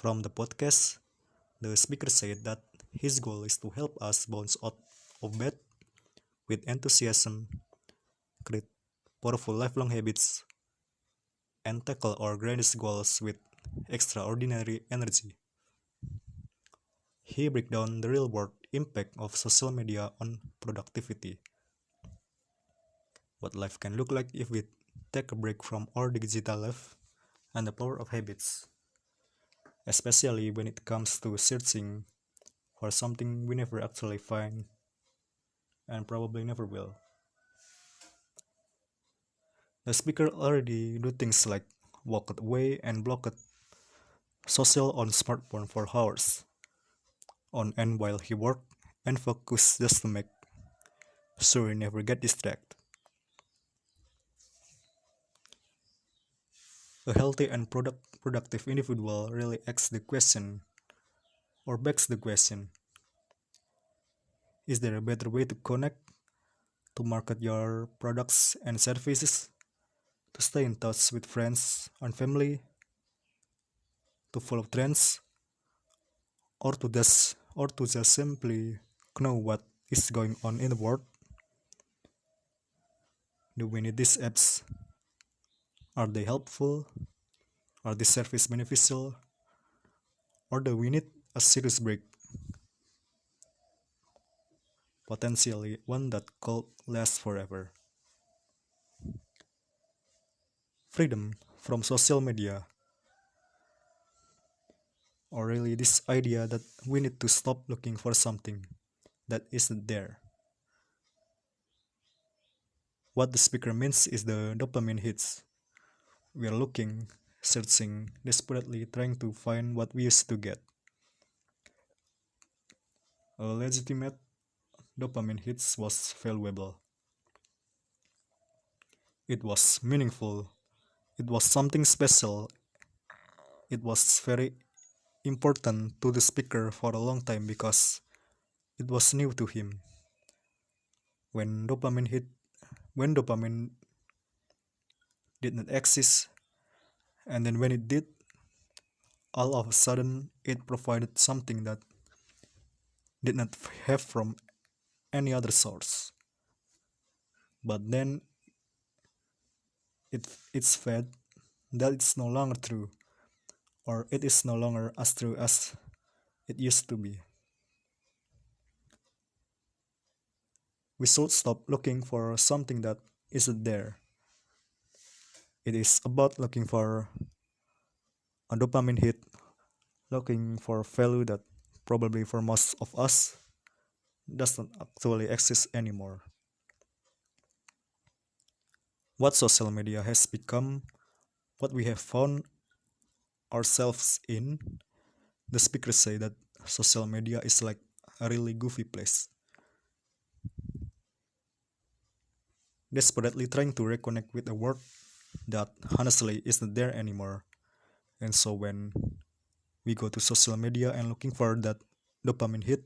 From the podcast, the speaker said that his goal is to help us bounce out of bed with enthusiasm, create powerful lifelong habits, and tackle our grandest goals with extraordinary energy. He break down the real-world impact of social media on productivity, what life can look like if we take a break from our digital life, and the power of habits, especially when it comes to searching for something we never actually find and probably never will. The speaker already do things like walk away and block social on smartphone for hours on end while he work and focus just to make sure he never get distracted. A healthy and productive individual really asks the question or begs the question, is there a better way to connect, to market your products and services, to stay in touch with friends and family, to follow trends, or to just simply know what is going on in the world? Do we need these apps? Are they helpful? Are these services beneficial? Or do we need a serious break? Potentially one that could last forever. Freedom from social media. Or really this idea that we need to stop looking for something that isn't there. What the speaker means is the dopamine hits. We are looking, searching, desperately trying to find what we used to get. A legitimate dopamine hits was valuable. It was meaningful. It was something special. It was very important to the speaker for a long time because it was new to him. When dopamine hit, when dopamine did not exist, and then when it did, all of a sudden it provided something that did not have from any other source. But then it's fed that it's no longer true, or it is no longer as true as it used to be. We should stop looking for something that isn't there. It is about looking for a dopamine hit, looking for value that probably for most of us doesn't actually exist anymore. What social media has become, what we have found ourselves in, the speakers say that social media is like a really goofy place. Desperately trying to reconnect with a world that honestly isn't there anymore. And so when we go to social media and looking for that dopamine hit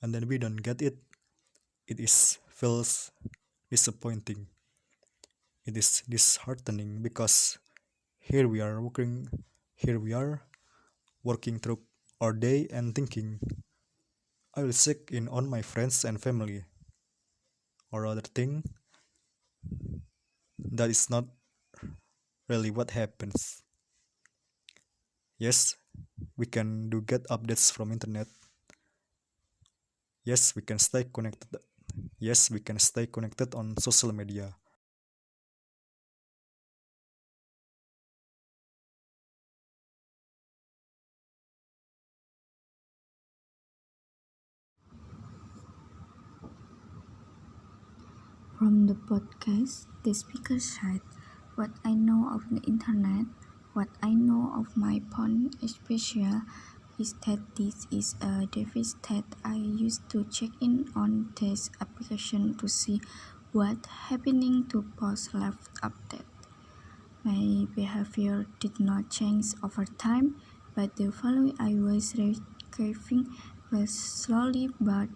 and then we don't get it, it is feels disappointing. It is disheartening because here we are working here we are working through our day and thinking I will check in on my friends and family or other thing. That is not really what happens. Yes, we can do get updates from internet. Yes, we can stay connected. Yes, we can stay connected on social media. From the podcast, the speaker said, what I know of the internet, what I know of my phone especially, is that this is a device that I use to check in on this application to see what happening to post left update. My behavior did not change over time, but the value I was craving was slowly but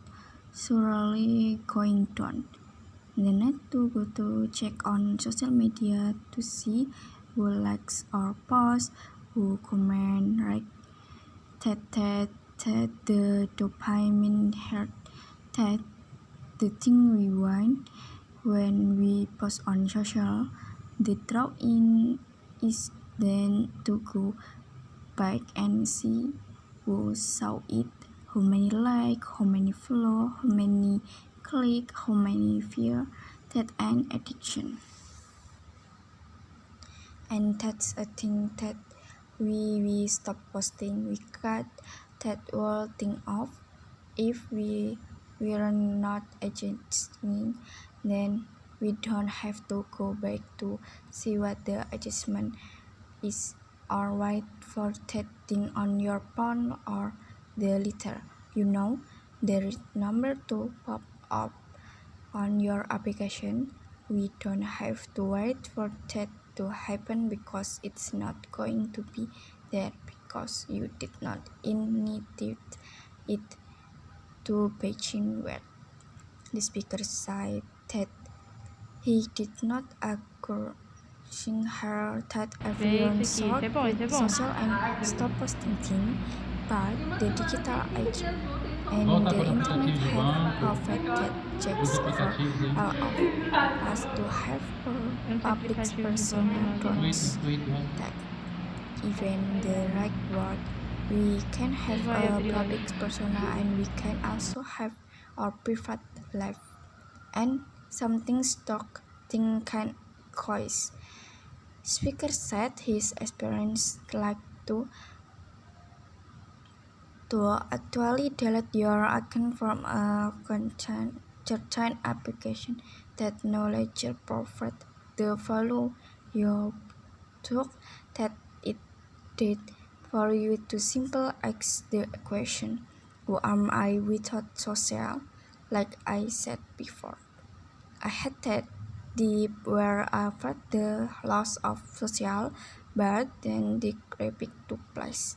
surely going down. The need to go to check on social media to see who likes our post, who comment, right, that the dopamine hit, that the thing we want when we post on social. The draw in is then to go back and see who saw it, how many like, how many follow, how many click, how many view. That an addiction. And that's a thing that we stop posting. We cut that whole thing off. If we are not adjusting, then we don't have to go back to see what the adjustment is or wait for that thing on your phone or the letter. There is number to pop up on your application. We don't have to wait for that to happen because it's not going to be there because you did not initiate it to Beijing where the speaker said that he did not encouraging her that everyone should quit social and stop posting things, but the digital age and the internet have proved that checks for all of us to have public persona don't that even the right word. We can have a public persona and we can also have our private life and something stock thing can cause. Speaker said his experience like to actually delete your account from a certain application that knowledge provide the value you took that it did for you to simply ask the question, who am I without social? Like I said before. I had that deep where I felt the loss of social, but then the rabbit took place.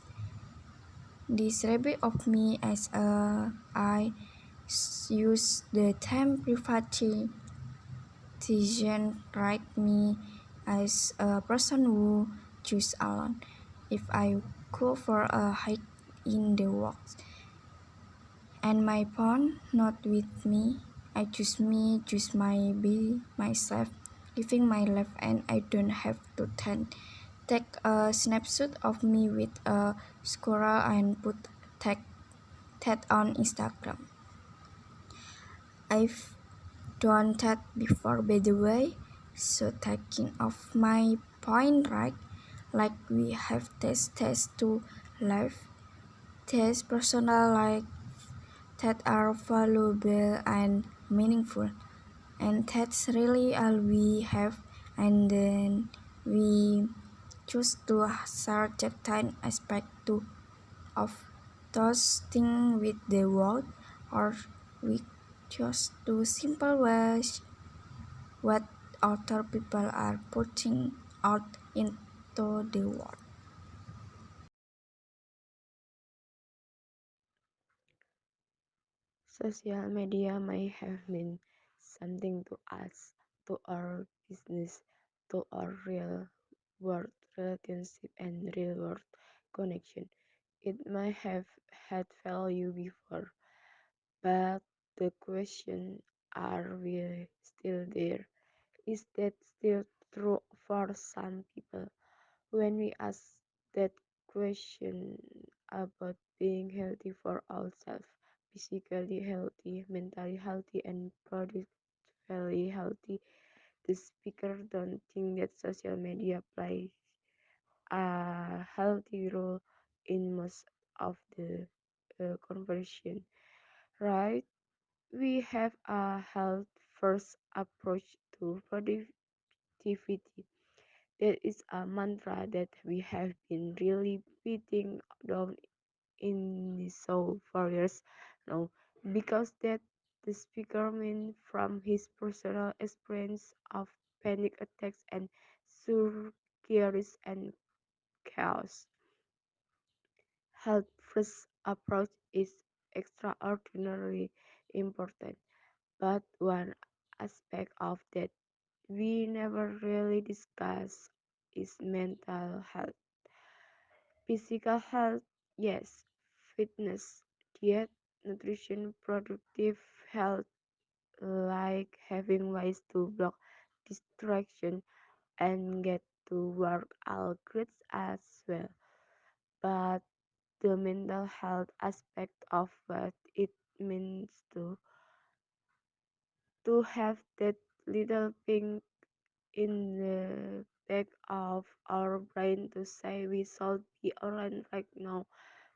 This rabbit of me as I use the term privacy right me as a person who choose alone. If I go for a hike in the woods and my phone not with me, I choose my be myself, living my life, and I don't have to take a snapshot of me with a squirrel and put tag that on Instagram. I've done that before, by the way. So taking off my point, right? Like we have test to life, test personal life that are valuable and meaningful, and that's really all we have. And then we choose to share certain aspect to of those things with the world, or we just to simple watch what other people are putting out into the world. Social media may have meant something to us, to our business, to our real world relationship and real world connection. It may have had value before, but the question, are we still there? Is that still true for some people? When we ask that question about being healthy for ourselves, physically healthy, mentally healthy, and productively healthy, the speaker don't think that social media plays a healthy role in most of the conversation, right? We have a health first approach to productivity. That is a mantra that we have been really beating down in the soul for years now, because that the speaker meant from his personal experience of panic attacks and surgeries and chaos. Health first approach is extraordinarily important, but one aspect of that we never really discuss is mental health. Physical health, yes, fitness, diet, nutrition, productive health, like having ways to block distraction and get to work all good as well. But the mental health aspect of what it means to have that little ping in the back of our brain to say we should be online right now.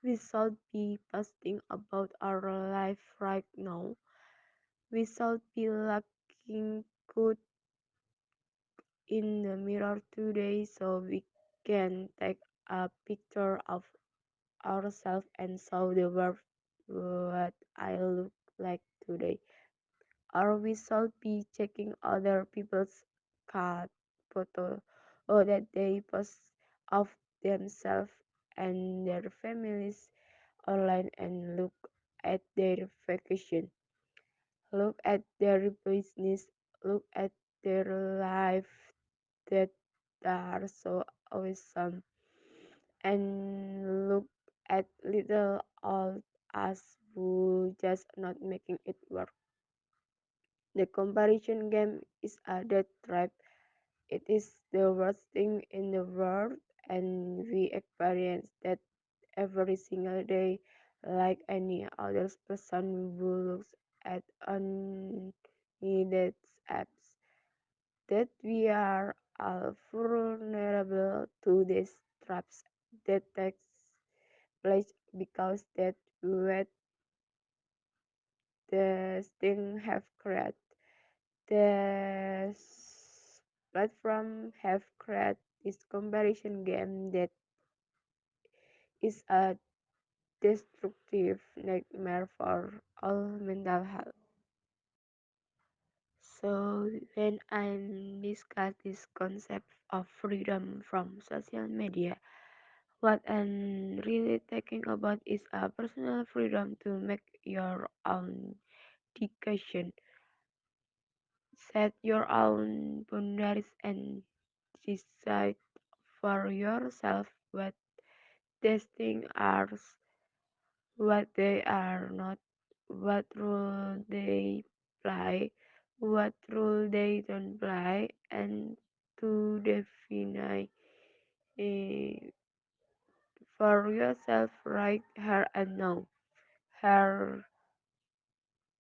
We should be posting about our life right now. We should be looking good in the mirror today so we can take a picture of ourselves and show the world what I look like today. Or we should be checking other people's card photo or that they post of themselves and their families online and look at their vacation, look at their business, look at their life that are so awesome, and look at little old us who just not making it work. The comparison game is a death trap. It is the worst thing in the world, and we experience that every single day, like any other person who looks at unneeded apps. That we are all vulnerable to these traps that takes place because that what the thing have created. The platform have created this comparison game that is a destructive nightmare for all mental health. So when I discuss this concept of freedom from social media, what I'm really talking about is a personal freedom to make your own decision, set your own boundaries, and decide for yourself what these things are, what they are not, what rule they play, what rule they don't play, and to define for yourself right here and now. Here,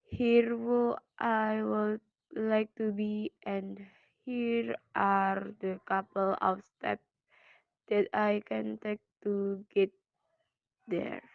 here who I would like to be, and here are the couple of steps that I can take to get there.